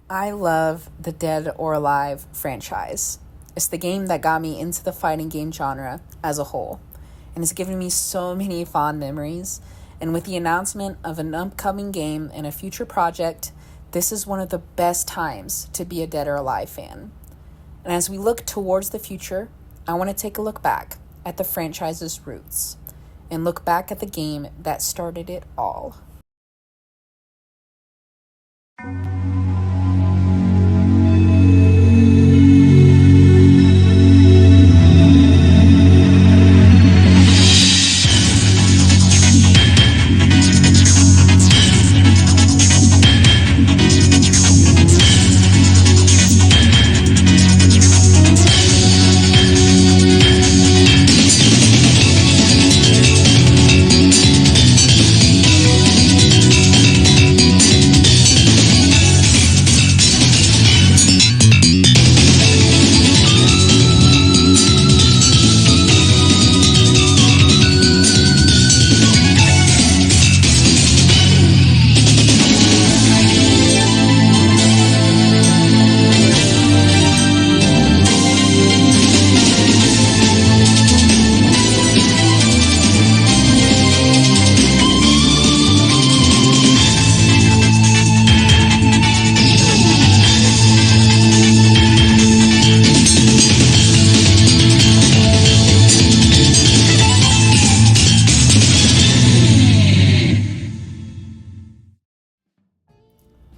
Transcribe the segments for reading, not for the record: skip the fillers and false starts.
I love the Dead or Alive franchise. It's the game that got me into the fighting game genre as a whole, and it's given me so many fond memories. And with the announcement of an upcoming game and a future project, this is one of the best times to be a Dead or Alive fan. And as we look towards the future, I want to take a look back at the franchise's roots and look back at the game that started it all.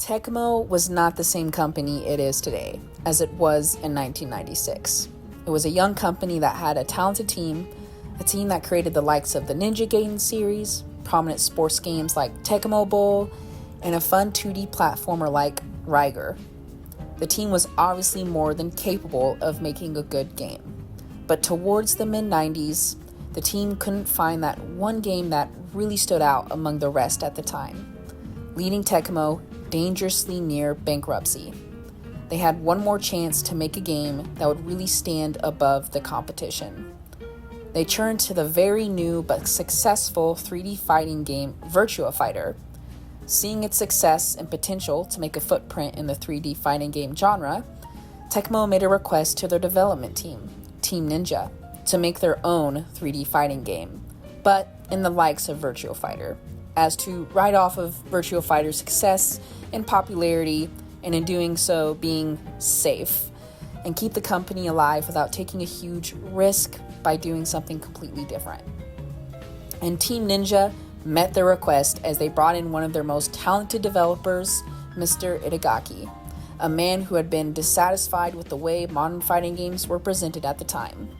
Tecmo was not the same company it is today as it was in 1996. It was a young company that had a talented team, a team that created the likes of the Ninja Gaiden series, prominent sports games like Tecmo Bowl, and a fun 2D platformer like Riger. The team was obviously more than capable of making a good game. But towards the mid-90s, the team couldn't find that one game that really stood out among the rest at the time, leading Tecmo dangerously near bankruptcy. They had one more chance to make a game that would really stand above the competition. They turned to the very new but successful 3D fighting game Virtua Fighter. Seeing its success and potential to make a footprint in the 3D fighting game genre, Tecmo made a request to their development team, Team Ninja, to make their own 3D fighting game, but in the likes of Virtua Fighter, as to ride off of Virtua Fighter's success and popularity, and in doing so being safe, and keep the company alive without taking a huge risk by doing something completely different. And Team Ninja met their request as they brought in one of their most talented developers, Mr. Itagaki, a man who had been dissatisfied with the way modern fighting games were presented at the time.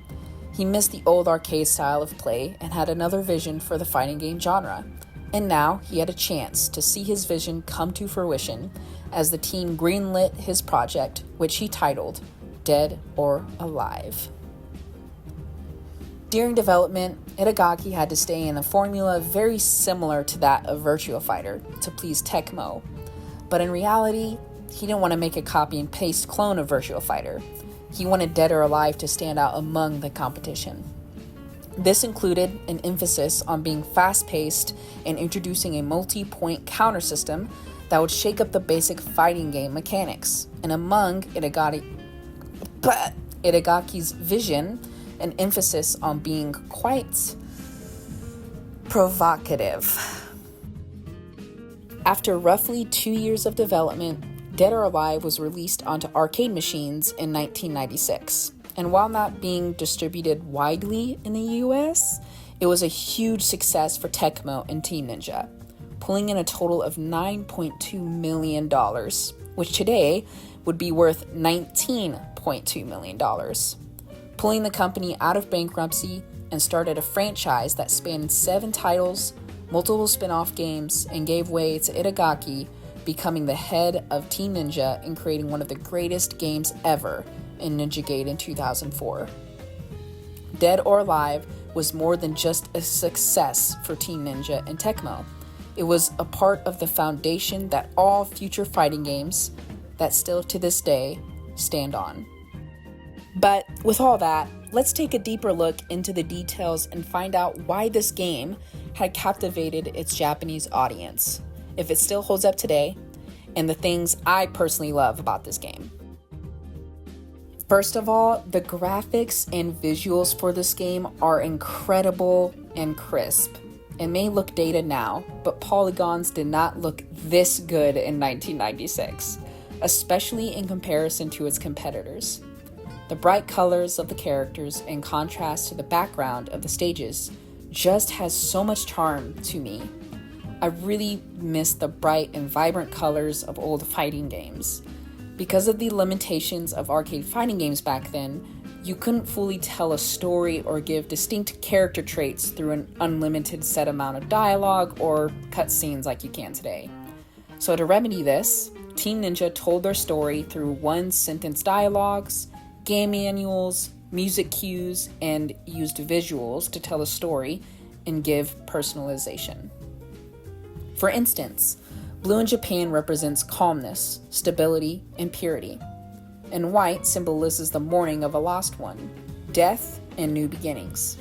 He missed the old arcade style of play and had another vision for the fighting game genre. And now he had a chance to see his vision come to fruition as the team greenlit his project, which he titled Dead or Alive. During development, Itagaki had to stay in a formula very similar to that of Virtua Fighter to please Tecmo. But in reality, he didn't want to make a copy and paste clone of Virtua Fighter. He wanted Dead or Alive to stand out among the competition. This included an emphasis on being fast-paced and introducing a multi-point counter system that would shake up the basic fighting game mechanics. And among Itagaki's vision, an emphasis on being quite provocative. After roughly 2 years of development, Dead or Alive was released onto arcade machines in 1996. And while not being distributed widely in the US, it was a huge success for Tecmo and Team Ninja, pulling in a total of $9.2 million, which today would be worth $19.2 million, pulling the company out of bankruptcy and started a franchise that spanned 7 titles, multiple spin-off games, and gave way to Itagaki becoming the head of Team Ninja and creating one of the greatest games ever in Ninja Gaiden 2004. Dead or Alive was more than just a success for Team Ninja and Tecmo. It was a part of the foundation that all future fighting games that still to this day stand on. But with all that, let's take a deeper look into the details and find out why this game had captivated its Japanese audience, if it still holds up today, and the things I personally love about this game. First of all, the graphics and visuals for this game are incredible and crisp. It may look dated now, but polygons did not look this good in 1996, especially in comparison to its competitors. The bright colors of the characters in contrast to the background of the stages just has so much charm to me. I really miss the bright and vibrant colors of old fighting games. Because of the limitations of arcade fighting games back then, you couldn't fully tell a story or give distinct character traits through an unlimited set amount of dialogue or cutscenes like you can today. So to remedy this, Team Ninja told their story through one-sentence dialogues, game manuals, music cues, and used visuals to tell a story and give personalization. For instance, blue in Japan represents calmness, stability, and purity. And white symbolizes the mourning of a lost one, death, and new beginnings.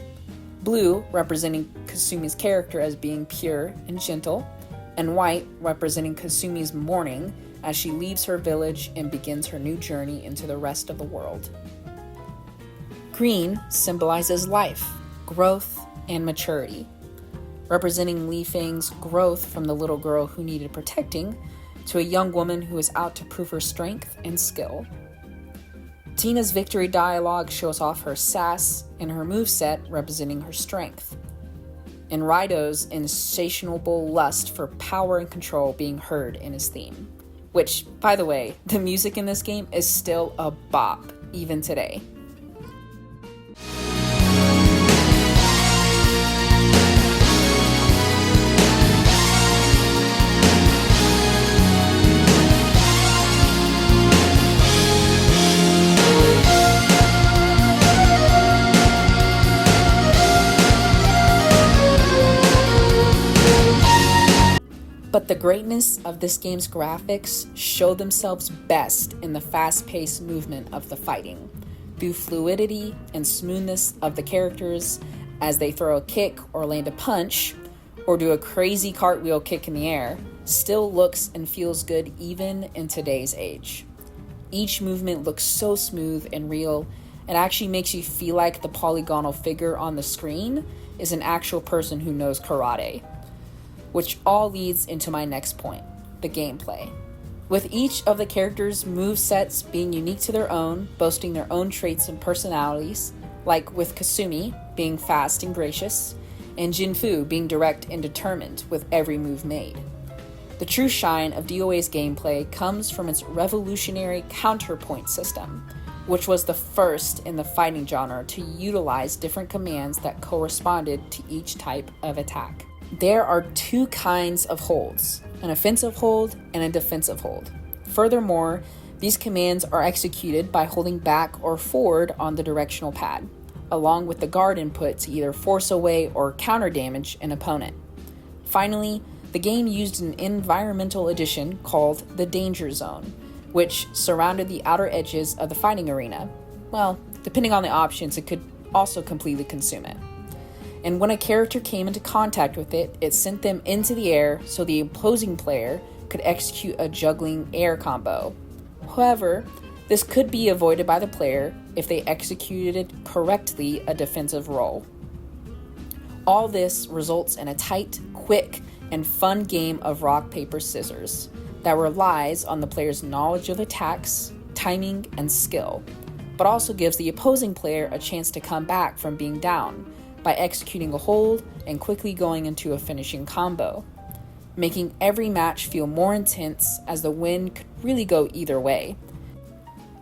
Blue representing Kasumi's character as being pure and gentle, and white representing Kasumi's mourning as she leaves her village and begins her new journey into the rest of the world. Green symbolizes life, growth, and maturity, representing Li Feng's growth from the little girl who needed protecting to a young woman who is out to prove her strength and skill. Tina's victory dialogue shows off her sass and her moveset representing her strength, and Raido's insatiable lust for power and control being heard in his theme, which, by the way, the music in this game is still a bop, even today. But the greatness of this game's graphics show themselves best in the fast-paced movement of the fighting, through fluidity and smoothness of the characters as they throw a kick or land a punch, or do a crazy cartwheel kick in the air, still looks and feels good even in today's age. Each movement looks so smooth and real, and actually makes you feel like the polygonal figure on the screen is an actual person who knows karate. Which all leads into my next point, the gameplay. With each of the characters' movesets being unique to their own, boasting their own traits and personalities, like with Kasumi being fast and gracious, and Jinfu being direct and determined with every move made. The true shine of DOA's gameplay comes from its revolutionary counterpoint system, which was the first in the fighting genre to utilize different commands that corresponded to each type of attack. There are two kinds of holds, an offensive hold and a defensive hold. Furthermore, these commands are executed by holding back or forward on the directional pad, along with the guard input to either force away or counter damage an opponent. Finally, the game used an environmental addition called the Danger Zone, which surrounded the outer edges of the fighting arena. Well, depending on the options, it could also completely consume it. And when a character came into contact with it, it sent them into the air so the opposing player could execute a juggling air combo. However, this could be avoided by the player if they executed correctly a defensive roll. All this results in a tight, quick, and fun game of rock, paper, scissors that relies on the player's knowledge of attacks, timing, and skill, but also gives the opposing player a chance to come back from being down by executing a hold and quickly going into a finishing combo, making every match feel more intense as the win could really go either way.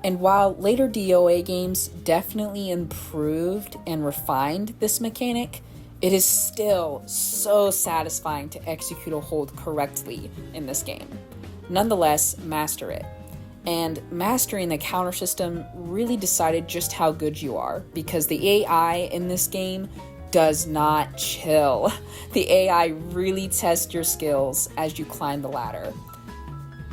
And while later DOA games definitely improved and refined this mechanic, it is still so satisfying to execute a hold correctly in this game. Nonetheless, master it. And mastering the counter system really decided just how good you are, because the AI in this game does not chill. The AI really tests your skills as you climb the ladder.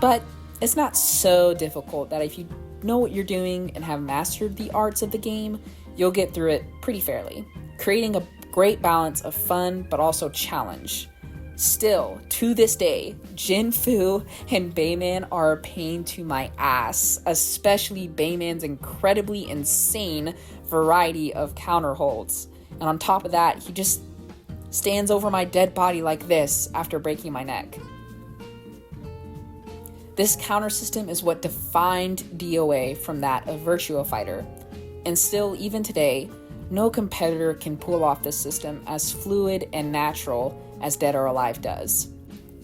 But it's not so difficult that if you know what you're doing and have mastered the arts of the game, you'll get through it pretty fairly, creating a great balance of fun but also challenge. Still, to this day, Jin Fu and Bayman are a pain to my ass, especially Bayman's incredibly insane variety of counter holds. And on top of that, he just stands over my dead body like this after breaking my neck. This counter system is what defined DOA from that of Virtua Fighter. And still, even today, no competitor can pull off this system as fluid and natural as Dead or Alive does.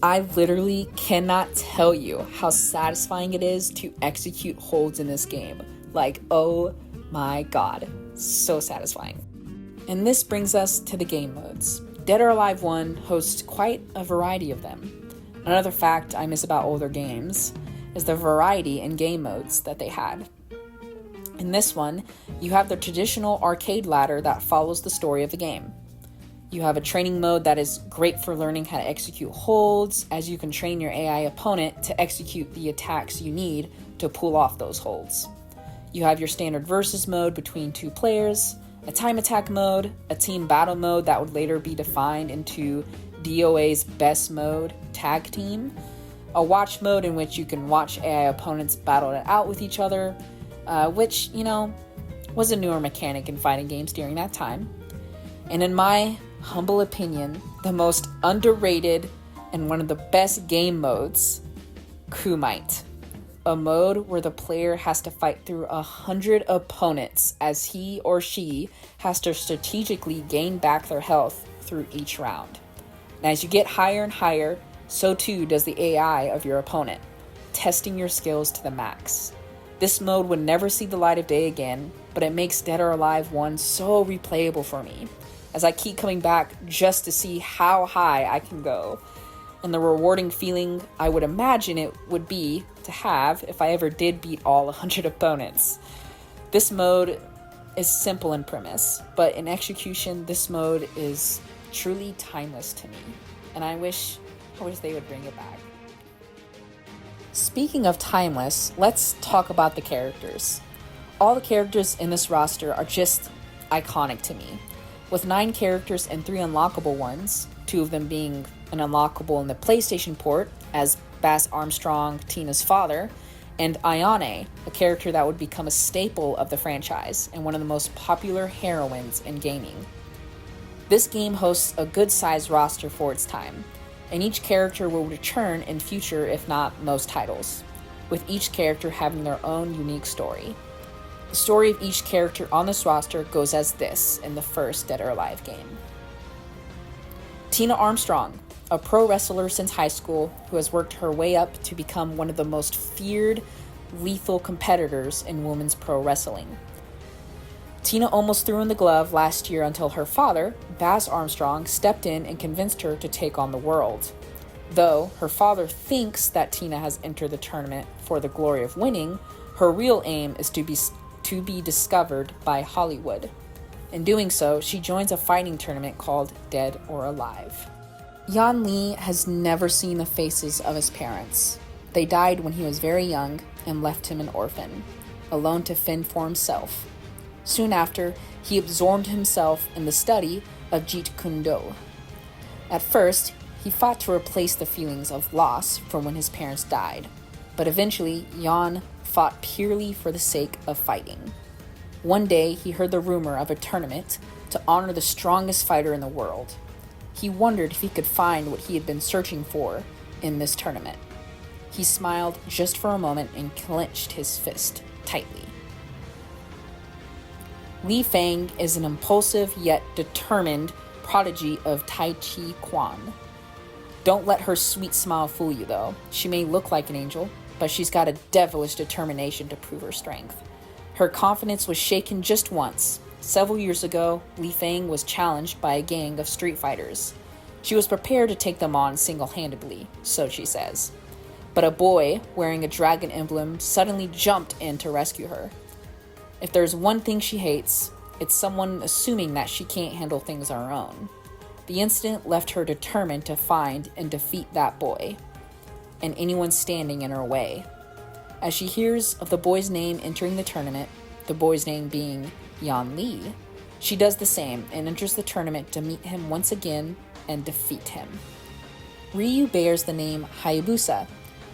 I literally cannot tell you how satisfying it is to execute holds in this game. Like, oh my god, so satisfying. And this brings us to the game modes. Dead or Alive 1 hosts quite a variety of them. Another fact I miss about older games is the variety in game modes that they had. In this one, you have the traditional arcade ladder that follows the story of the game. You have a training mode that is great for learning how to execute holds, as you can train your AI opponent to execute the attacks you need to pull off those holds. You have your standard versus mode between two players, a time attack mode, a team battle mode that would later be defined into DOA's best mode, tag team, a watch mode in which you can watch AI opponents battle it out with each other, which, was a newer mechanic in fighting games during that time. And in my humble opinion, the most underrated and one of the best game modes, Crewmite. A mode where the player has to fight through 100 opponents as he or she has to strategically gain back their health through each round. And as you get higher and higher, so too does the AI of your opponent, testing your skills to the max. This mode would never see the light of day again, but it makes Dead or Alive 1 so replayable for me, as I keep coming back just to see how high I can go, and the rewarding feeling I would imagine it would be to have if I ever did beat all 100 opponents. This mode is simple in premise, but in execution, this mode is truly timeless to me, and I wish they would bring it back. Speaking of timeless, let's talk about the characters. All the characters in this roster are just iconic to me. With 9 characters and 3 unlockable ones, 2 of them being an unlockable in the PlayStation port as Bass Armstrong, Tina's father, and Ayane, a character that would become a staple of the franchise and one of the most popular heroines in gaming. This game hosts a good-sized roster for its time, and each character will return in future, if not most titles, with each character having their own unique story. The story of each character on this roster goes as this in the first Dead or Alive game. Tina Armstrong, a pro wrestler since high school who has worked her way up to become one of the most feared, lethal competitors in women's pro wrestling. Tina almost threw in the glove last year until her father, Bass Armstrong, stepped in and convinced her to take on the world. Though her father thinks that Tina has entered the tournament for the glory of winning, her real aim is to be discovered by Hollywood. In doing so, she joins a fighting tournament called Dead or Alive. Yan Li has never seen the faces of his parents. They died when he was very young and left him an orphan, alone to fend for himself. Soon after, he absorbed himself in the study of Jeet Kune Do. At first, he fought to replace the feelings of loss from when his parents died, but eventually, Yan fought purely for the sake of fighting. One day, he heard the rumor of a tournament to honor the strongest fighter in the world. He wondered if he could find what he had been searching for in this tournament. He smiled just for a moment and clenched his fist tightly. Li Fang is an impulsive yet determined prodigy of Tai Chi Quan. Don't let her sweet smile fool you, though. She may look like an angel, but she's got a devilish determination to prove her strength. Her confidence was shaken just once. Several years ago, Li Fang was challenged by a gang of street fighters. She was prepared to take them on single-handedly, so she says. But a boy wearing a dragon emblem suddenly jumped in to rescue her. If there's one thing she hates, it's someone assuming that she can't handle things on her own. The incident left her determined to find and defeat that boy, and anyone standing in her way. As she hears of the boy's name entering the tournament, the boy's name being Yan Li, she does the same and enters the tournament to meet him once again and defeat him. Ryu bears the name Hayabusa,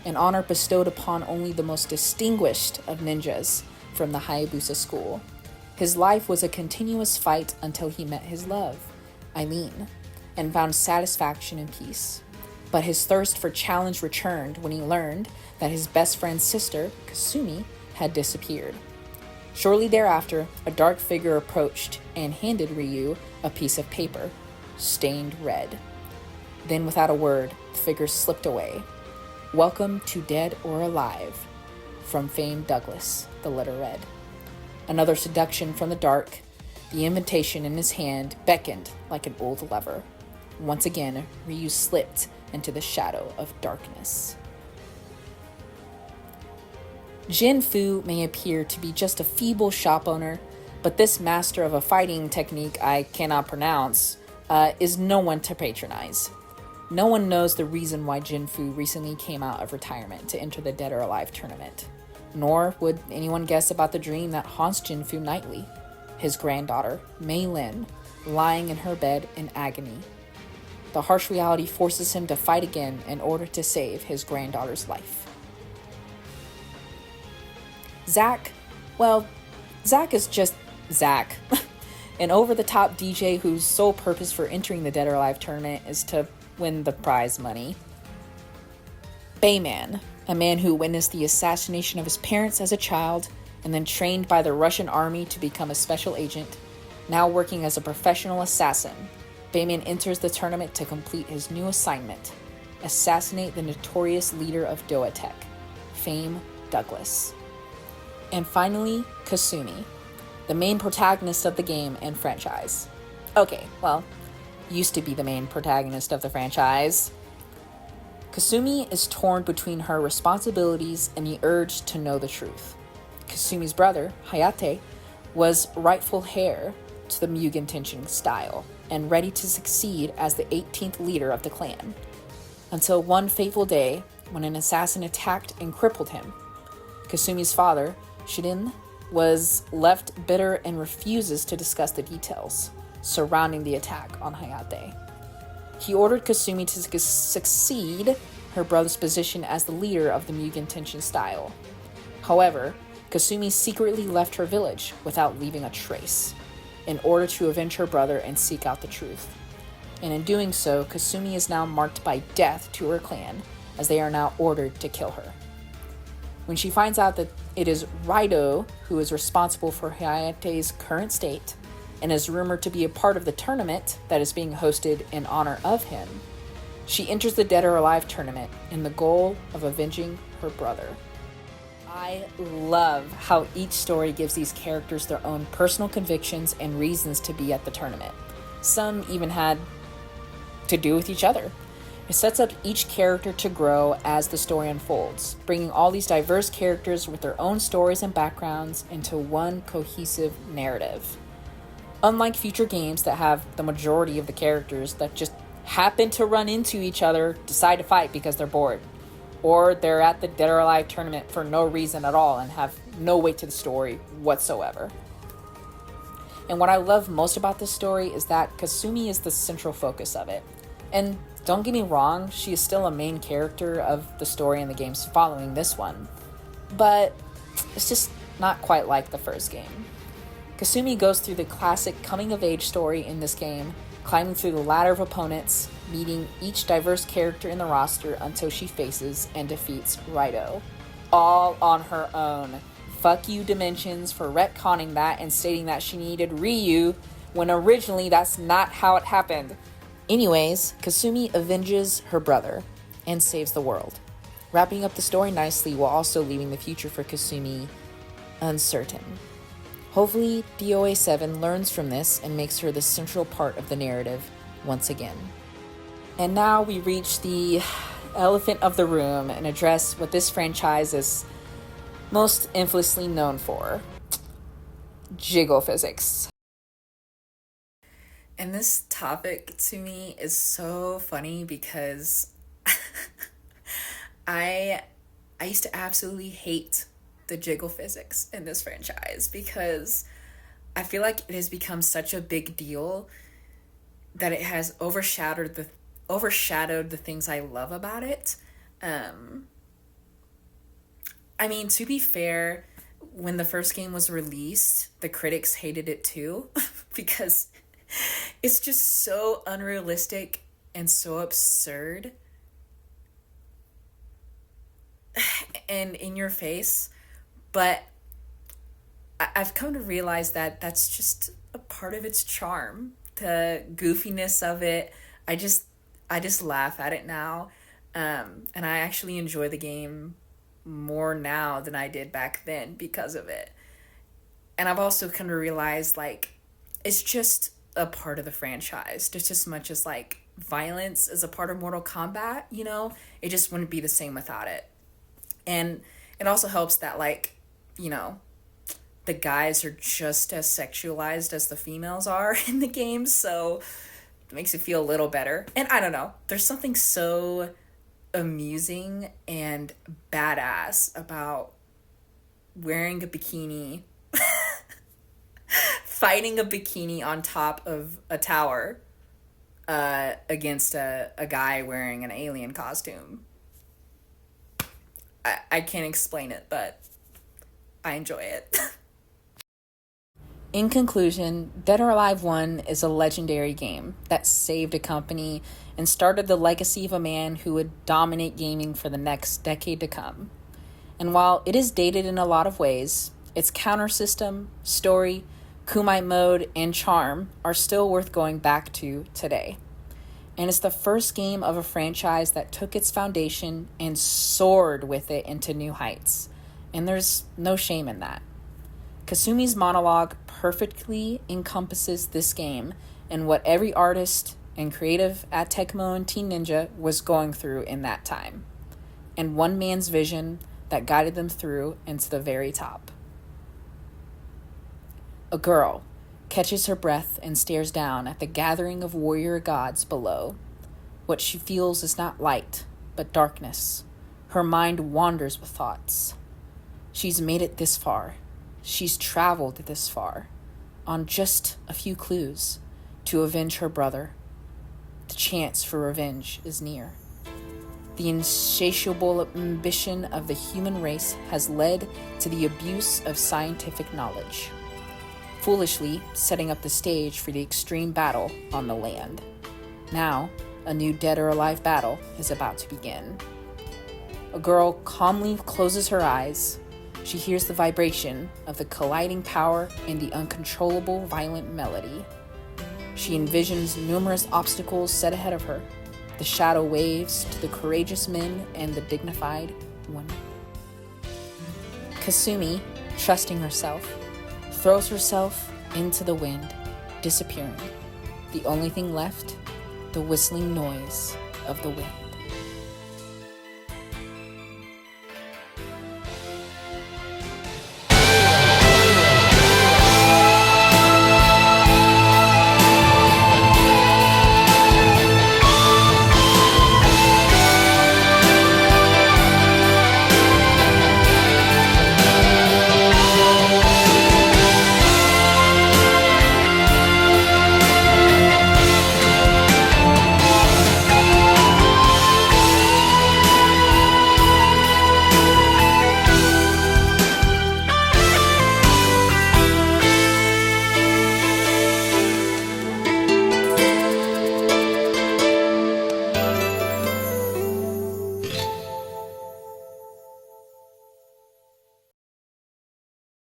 an honor bestowed upon only the most distinguished of ninjas from the Hayabusa school. His life was a continuous fight until he met his love, Eileen, and found satisfaction and peace. But his thirst for challenge returned when he learned that his best friend's sister, Kasumi, had disappeared. Shortly thereafter, a dark figure approached and handed Ryu a piece of paper, stained red. Then, without a word, the figure slipped away. Welcome to Dead or Alive, from famed Douglas, the letter read. Another seduction from the dark, the invitation in his hand beckoned like an old lover. Once again, Ryu slipped into the shadow of darkness. Jin Fu may appear to be just a feeble shop owner, but this master of a fighting technique I cannot pronounce is no one to patronize. No one knows the reason why Jin Fu recently came out of retirement to enter the Dead or Alive tournament, nor would anyone guess about the dream that haunts Jin Fu nightly, his granddaughter, Mei Lin, lying in her bed in agony. The harsh reality forces him to fight again in order to save his granddaughter's life. Zack is just Zack, an over-the-top DJ whose sole purpose for entering the Dead or Alive tournament is to win the prize money. Bayman, a man who witnessed the assassination of his parents as a child and then trained by the Russian army to become a special agent, now working as a professional assassin. Bayman enters the tournament to complete his new assignment, assassinate the notorious leader of Doa Tech, Fame Douglas. And finally, Kasumi, the main protagonist of the game and franchise. Used to be the main protagonist of the franchise. Kasumi is torn between her responsibilities and the urge to know the truth. Kasumi's brother, Hayate, was rightful heir to the Mugen Tenshin style and ready to succeed as the 18th leader of the clan. Until one fateful day when an assassin attacked and crippled him. Kasumi's father, Shirin, was left bitter and refuses to discuss the details surrounding the attack on Hayate. He ordered Kasumi to succeed her brother's position as the leader of the Mugen Tenshin style. However, Kasumi secretly left her village without leaving a trace, in order to avenge her brother and seek out the truth. And in doing so, Kasumi is now marked by death to her clan, as they are now ordered to kill her. When she finds out that it is Raido who is responsible for Hayate's current state, and is rumored to be a part of the tournament that is being hosted in honor of him, she enters the Dead or Alive tournament in the goal of avenging her brother. I love how each story gives these characters their own personal convictions and reasons to be at the tournament. Some even had to do with each other. It sets up each character to grow as the story unfolds, bringing all these diverse characters with their own stories and backgrounds into one cohesive narrative. Unlike future games that have the majority of the characters that just happen to run into each other, decide to fight because they're bored, or they're at the Dead or Alive tournament for no reason at all and have no weight to the story whatsoever. And what I love most about this story is that Kasumi is the central focus of it. And don't get me wrong, she is still a main character of the story in the games following this one, but it's just not quite like the first game. Kasumi goes through the classic coming-of-age story in this game, climbing through the ladder of opponents, meeting each diverse character in the roster until she faces and defeats Raido, all on her own. Fuck you, Dimensions, for retconning that and stating that she needed Ryu, when originally that's not how it happened. Anyways, Kasumi avenges her brother and saves the world, wrapping up the story nicely while also leaving the future for Kasumi uncertain. Hopefully, DOA 7 learns from this and makes her the central part of the narrative once again. And now we reach the elephant of the room and address what this franchise is most infamously known for: jiggle physics. And this topic to me is so funny because I used to absolutely hate the jiggle physics in this franchise because I feel like it has become such a big deal that it has overshadowed overshadowed the things I love about it. Um, I mean, to be fair, when the first game was released, the critics hated it too because it's just so unrealistic and so absurd and in your face. But I've come to realize that that's just a part of its charm, the goofiness of it. I just I just laugh at it now. And I actually enjoy the game more now than I did back then because of it. And I've also come to realize like it's just a part of the franchise, just as much as like violence is a part of Mortal Kombat, it just wouldn't be the same without it. And it also helps that like, you know, the guys are just as sexualized as the females are in the game, so it makes it feel a little better. And I don't know, there's something so amusing and badass about wearing a bikini, fighting a bikini on top of a tower against a guy wearing an alien costume. I can't explain it, but I enjoy it. In conclusion, Dead or Alive 1 is a legendary game that saved a company and started the legacy of a man who would dominate gaming for the next decade to come. And while it is dated in a lot of ways, its counter system, story, Kumite mode, and charm are still worth going back to today. And it's the first game of a franchise that took its foundation and soared with it into new heights. And there's no shame in that. Kasumi's monologue perfectly encompasses this game and what every artist and creative at Tecmo and Team Ninja was going through in that time, and one man's vision that guided them through into the very top. A girl catches her breath and stares down at the gathering of warrior gods below. What she feels is not light, but darkness. Her mind wanders with thoughts. She's made it this far. She's traveled this far, on just a few clues, to avenge her brother. The chance for revenge is near. The insatiable ambition of the human race has led to the abuse of scientific knowledge, foolishly setting up the stage for the extreme battle on the land. Now, a new Dead or Alive battle is about to begin. A girl calmly closes her eyes. She hears the vibration of the colliding power and the uncontrollable violent melody. She envisions numerous obstacles set ahead of her, the shadow waves to the courageous men and the dignified women. Kasumi, trusting herself, throws herself into the wind, disappearing. The only thing left, the whistling noise of the wind.